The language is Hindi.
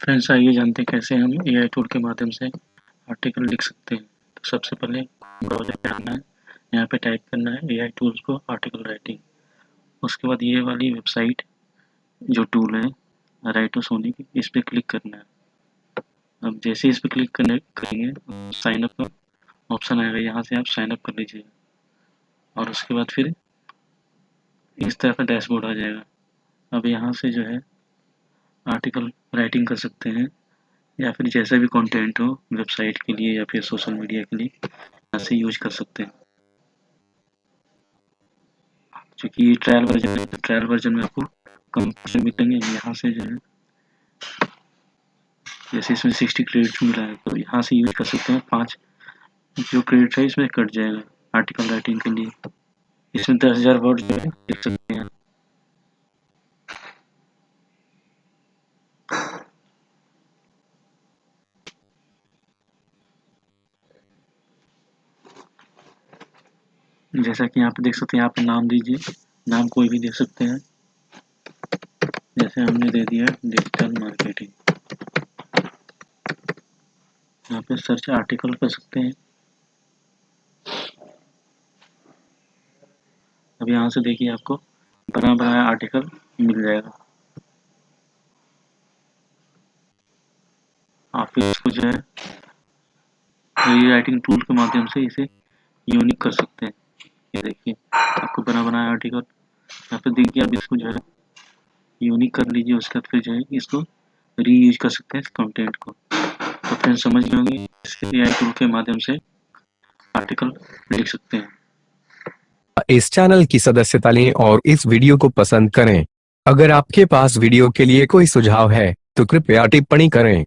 फ्रेंड्स, आइए जानते हैं कैसे हम एआई टूल के माध्यम से आर्टिकल लिख सकते हैं। तो सबसे पहले ब्राउज़र पे आना है, यहाँ पे टाइप करना है एआई टूल्स को आर्टिकल राइटिंग। उसके बाद ये वाली वेबसाइट जो टूल है राइटो सोनी की, इस पर क्लिक करना है। अब जैसे इस पर क्लिक करेंगे साइन अप का ऑप्शन आएगा, यहाँ से आप साइन अप कर लीजिए और उसके बाद फिर इस तरह का डैशबोर्ड आ जाएगा। अब यहाँ से जो है आर्टिकल राइटिंग कर सकते हैं या फिर जैसा भी कंटेंट हो वेबसाइट के लिए या फिर सोशल मीडिया के लिए यहाँ से यूज कर सकते हैं। क्योंकि ये ट्रायल वर्जन है तो ट्रायल वर्जन में आपको कम पैसे मिलेंगे। यहाँ से जो है जैसे इसमें 60 क्रेडिट मिला है तो यहाँ से यूज कर सकते हैं। 5 जो क्रेडिट है इसमें कट जाएगा आर्टिकल राइटिंग के लिए। इसमें 10,000 वर्ड जो है लिख सकते हैं। जैसा कि यहाँ पे देख सकते हैं, यहाँ पे नाम दीजिए, नाम कोई भी दे सकते हैं। जैसे हमने दे दिया डिजिटल मार्केटिंग। यहाँ पे सर्च आर्टिकल कर सकते हैं। अब यहाँ से देखिए आपको बना बनाया आर्टिकल मिल जाएगा। आप इसको जो है रीराइटिंग टूल के माध्यम से इसे यूनिक कर सकते हैं। ये देखिए आपको बना बनाया आर्टिकल यहाँ पे देखिए। आप इसको जो है यूनिक कर लीजिए, उसके बाद फिर जो है इसको रीयूज कर सकते हैं इस कंटेंट को। तो फ्रेंड्स समझ गए होंगे इस एआई टूल के माध्यम से आर्टिकल लिख सकते हैं। इस चैनल की सदस्यता लें और इस वीडियो को पसंद करें। अगर आपके पास वीडियो के लिए कोई सुझाव है तो कृपया टिप्पणी करें।